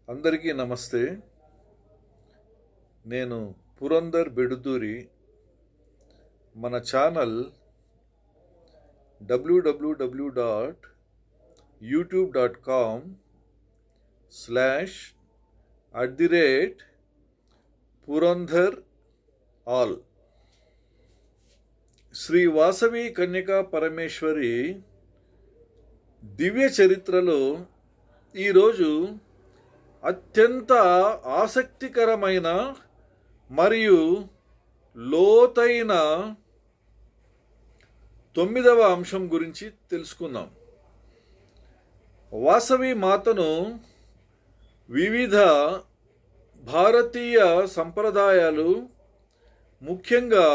అందరికీ నమస్తే. నేను పురందర్ బెడుదూరి. మన ఛానల్ www.youtube.com/purandar_all. శ్రీ వాసవి కన్యకా పరమేశ్వరి దివ్య చరిత్రలో ఈరోజు అత్యంత ఆసక్తికరమైన మరియు లోతైన 9వ అంశం గురించి తెలుసుకుందాం. వాసవి మాతను వివిధ భారతీయ సంప్రదాయాలు, ముఖ్యంగా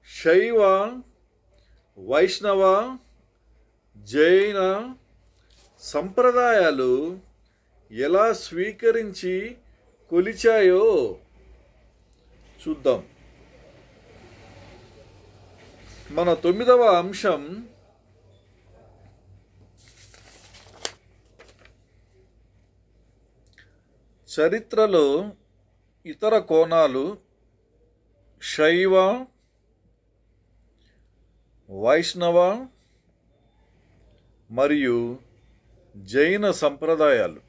శైవ, వైష్ణవ, జైన సంప్రదాయాలు ఎలా స్వీకరించి కొలిచాయో చూద్దాం. మన 9వ అంశం చరిత్రలో ఇతర కోణాలు, శైవ, వైష్ణవ మరియు జైన సంప్రదాయాలు.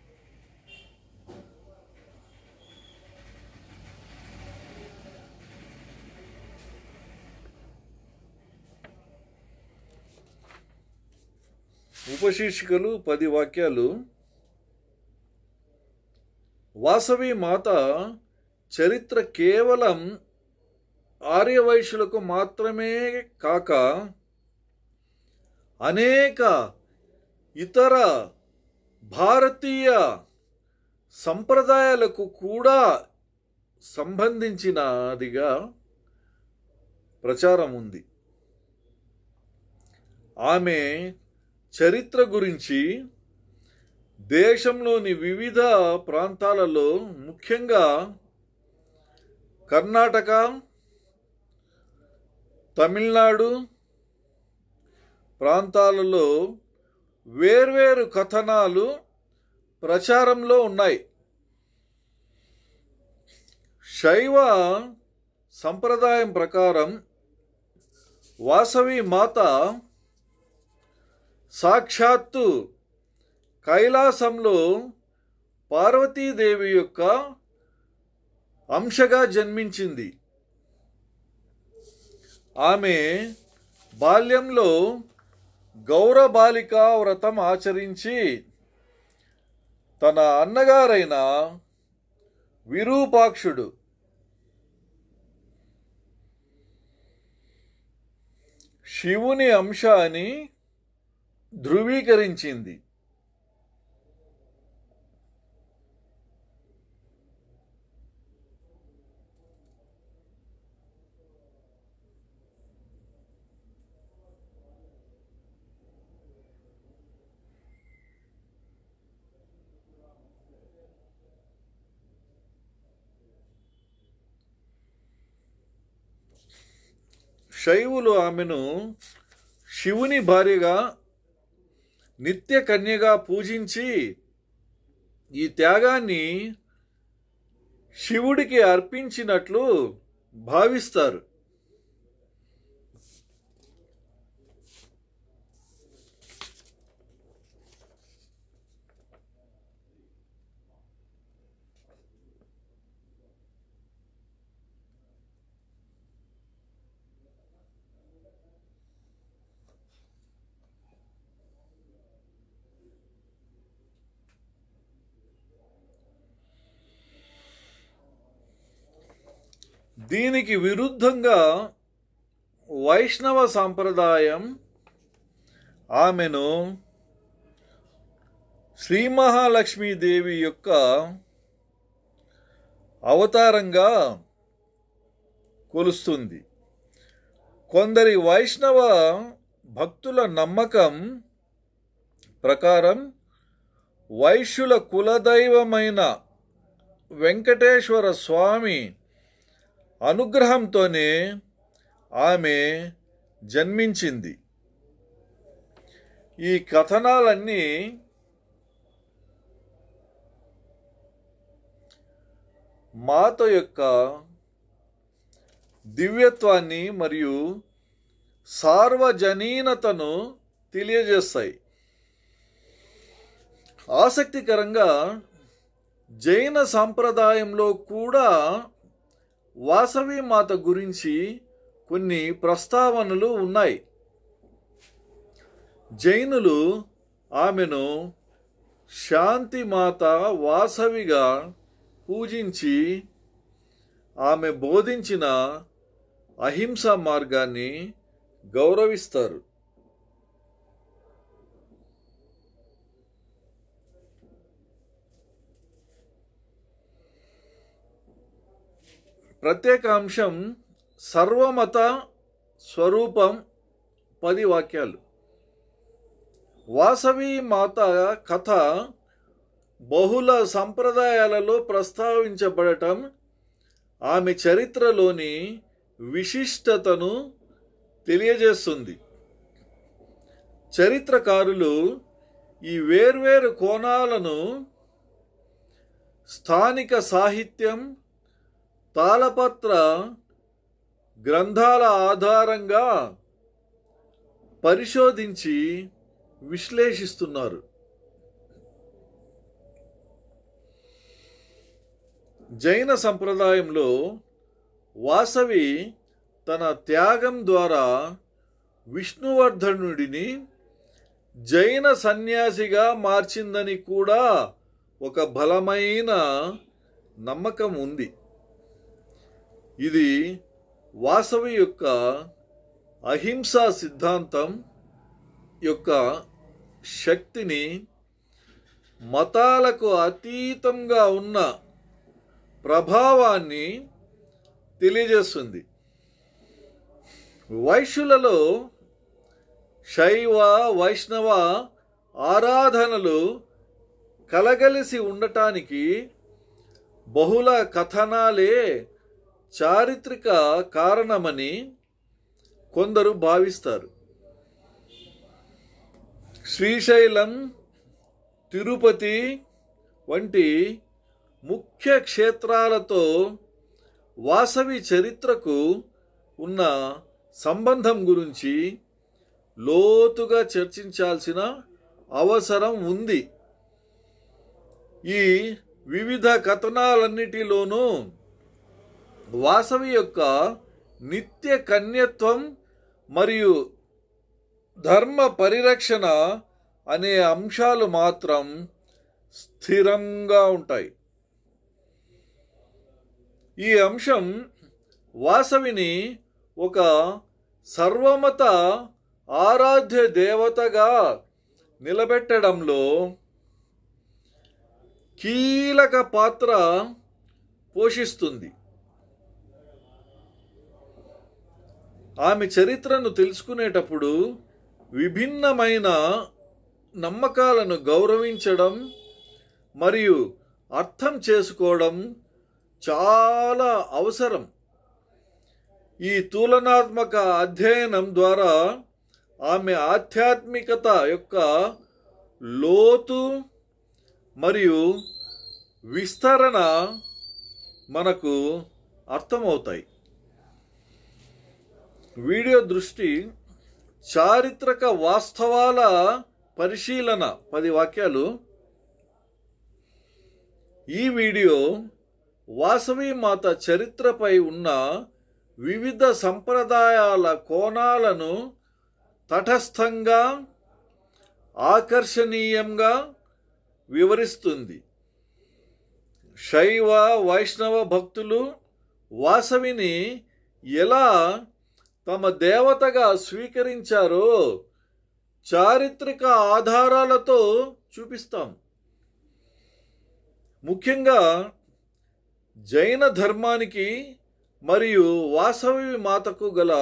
ఉపశీర్షికలు 10 వాక్యాలు. వాసవి మాత చరిత్ర కేవలం ఆర్యవైశ్యులకు మాత్రమే కాక అనేక ఇతర భారతీయ సంప్రదాయాలకు కూడా సంబంధించినదిగా ప్రచారం ఉంది. ఆమె చరిత్ర గురించి దేశంలోని వివిధ ప్రాంతాలలో, ముఖ్యంగా కర్ణాటక, తమిళనాడు ప్రాంతాలలో వేర్వేరు కథనాలు ప్రచారంలో ఉన్నాయి. శైవ సంప్రదాయం ప్రకారం వాసవి మాత సాక్షాత్తు కైలాసంలో పార్వతీదేవి యొక్క అంశగా జన్మించింది. ఆమె బాల్యంలో గౌరబాలికా వ్రతం ఆచరించి తన అన్నగారైన విరూపాక్షుడు శివుని అంశ అని ధృవీకరించింది. శైవులు ఆమెను శివుని భార్యగా, నిత్య కన్యగా పూజించి ఈ త్యాగాన్ని శివుడికి అర్పించినట్లు భావిస్తారు. దీనికి విరుద్ధంగా వైష్ణవ సాంప్రదాయం ఆమెను శ్రీ మహాలక్ష్మీదేవి యొక్క అవతారంగా కొలుస్తుంది. కొందరి వైష్ణవ భక్తుల నమ్మకం ప్రకారం వైశ్యుల కులదైవమైన వెంకటేశ్వర స్వామి అనుగ్రహంతోనే ఆమె జన్మించింది. ఈ కథనాలన్నీ మాత యొక్క దివ్యత్వాన్ని మరియు సార్వజనీనతను తెలియజేస్తాయి. ఆసక్తికరంగా జైన సాంప్రదాయంలో కూడా వాసవి మాత గురించి కొన్ని ప్రస్తావనలు ఉన్నాయి. జైనులు ఆమెను శాంతిమాత వాసవిగా పూజించి ఆమె బోధించిన అహింసా మార్గాన్ని గౌరవిస్తారు. ప్రత్యేక అంశం సర్వమత స్వరూపం 10 వాక్యాలు. వాసవి మాత కథ బహుళ సంప్రదాయాలలో ప్రస్తావించబడటం ఆమె చరిత్రలోని విశిష్టతను తెలియజేస్తుంది. చరిత్రకారులు ఈ వేర్వేరు కోణాలను స్థానిక సాహిత్యం, తాళపత్ర గ్రంథాల ఆధారంగా పరిశోధించి విశ్లేషిస్తున్నారు. జైన సంప్రదాయంలో వాసవి తన త్యాగం ద్వారా విష్ణువర్ధనుడిని జైన సన్యాసిగా మార్చిందని కూడా ఒక బలమైన నమ్మకం ఉంది. ఇది వాసవి యొక్క అహింసా సిద్ధాంతం యొక్క శక్తిని, మతాలకు అతీతంగా ఉన్న ప్రభావాన్ని తెలియజేస్తుంది. వైశ్యులలో శైవ వైష్ణవ ఆరాధనలు కలగలిసి ఉండటానికి బహుళ కథనాలే చారిత్రక కారణమని కొందరు భావిస్తారు. శ్రీశైలం, తిరుపతి వంటి ముఖ్య క్షేత్రాలతో వాసవి చరిత్రకు ఉన్న సంబంధం గురించి లోతుగా చర్చించాల్సిన అవసరం ఉంది. ఈ వివిధ కథనాలన్నిటిలోనూ వాసవి యొక్క నిత్య కన్యత్వం మరియు ధర్మ పరిరక్షణ అనే అంశాలు మాత్రం స్థిరంగా ఉంటాయి. ఈ అంశం వాసవిని ఒక సర్వమత ఆరాధ్య దేవతగా నిలబెట్టడంలో కీలక పాత్ర పోషిస్తుంది. ఆమె చరిత్రను తెలుసుకునేటప్పుడు విభిన్నమైన నమ్మకాలను గౌరవించడం మరియు అర్థం చేసుకోవడం చాలా అవసరం. ఈ తులనాత్మక అధ్యయనం ద్వారా ఆమె ఆధ్యాత్మికత యొక్క లోతు మరియు విస్తరణ మనకు అర్థమవుతాయి. వీడియో దృష్టి చారిత్రక వాస్తవాల పరిశీలన 10 వాక్యాలు. ఈ వీడియో వాసవి మాత చరిత్రపై ఉన్న వివిధ సంప్రదాయాల కోణాలను తటస్థంగా, ఆకర్షణీయంగా వివరిస్తుంది. శైవ వైష్ణవ భక్తులు వాసవిని ఎలా తమ దేవతగా స్వీకరించారో చారిత్రక ఆధారాలతో చూపిస్తాం. ముఖ్యంగా జైన ధర్మానికి మరియు వాసవి మాతకు గల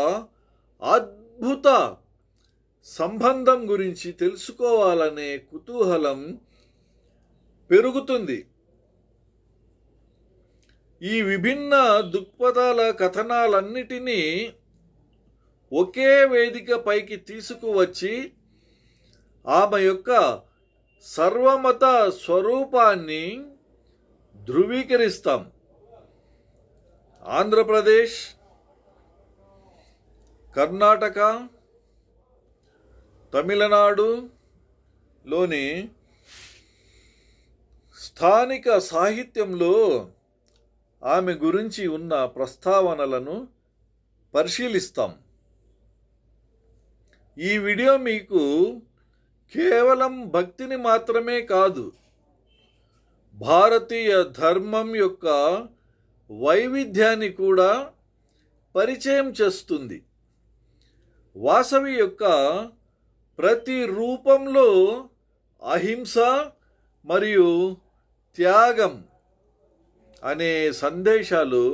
అద్భుత సంబంధం గురించి తెలుసుకోవాలనే కుతూహలం పెరుగుతుంది. ఈ విభిన్న దృక్పథాల కథనాలన్నిటినీ ఒకే వేదిక పైకి తీసుకువచ్చి ఆమె యొక్క సర్వమత స్వరూపాన్ని ధృవీకరిస్తాం. ఆంధ్రప్రదేశ్, కర్ణాటక, తమిళనాడులోని స్థానిక సాహిత్యంలో ఆమె గురించి ఉన్న ప్రస్తావనలను పరిశీలిస్తాం. ఈ వీడియో మీకు కేవలం భక్తిని మాత్రమే కాదు, భారతీయ ధర్మం యొక్క వైవిధ్యాన్ని కూడా పరిచయం చేస్తుంది. వాసవి యొక్క ప్రతి రూపంలో అహింస మరియు త్యాగం అనే సందేశాలు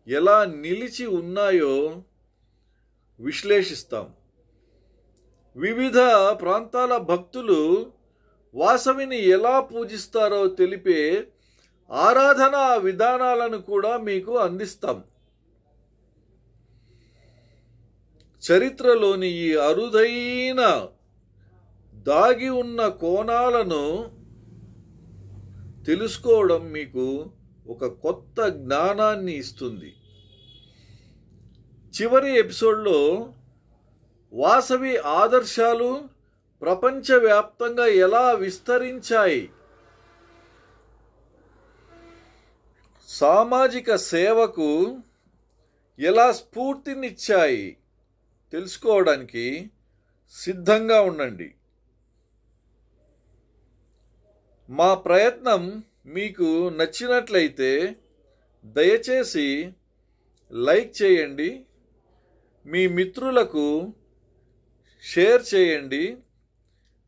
ఎలా నిలిచి ఉన్నాయో విశ్లేషిస్తాం. వివిధ ప్రాంతాల భక్తులు వాసవిని ఎలా పూజిస్తారో తెలిపే ఆరాధనా విధానాలను కూడా మీకు అందిస్తాం. చరిత్రలోని ఈ అరుదైన దాగి ఉన్న కోణాలను తెలుసుకోవడం మీకు ఒక కొత్త జ్ఞానాన్ని ఇస్తుంది. చివరి ఎపిసోడ్లో వాసవి ఆదర్శాలు ప్రపంచవ్యాప్తంగా ఎలా విస్తరించాయి, సామాజిక సేవకు ఎలా స్ఫూర్తినిచ్చాయి తెలుసుకోవడానికి సిద్ధంగా ఉండండి. మా ప్రయత్నం మీకు నచ్చినట్లయితే దయచేసి లైక్ చేయండి, మీ మిత్రులకు షేర్ చేయండి,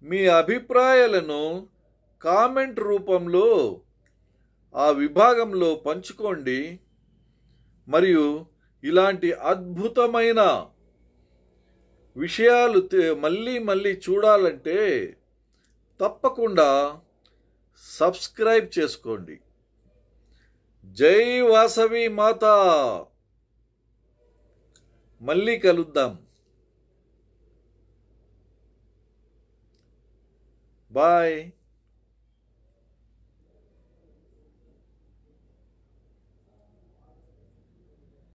మీ అభిప్రాయాలను కామెంట్ రూపంలో ఆ విభాగంలో పంచుకోండి. మరియు ఇలాంటి అద్భుతమైన విషయాలు మళ్ళీ చూడాలంటే తప్పకుండా సబ్స్క్రైబ్ చేసుకోండి. జై వాసవి మాత. మళ్ళీ కలుద్దాం. బాయ్.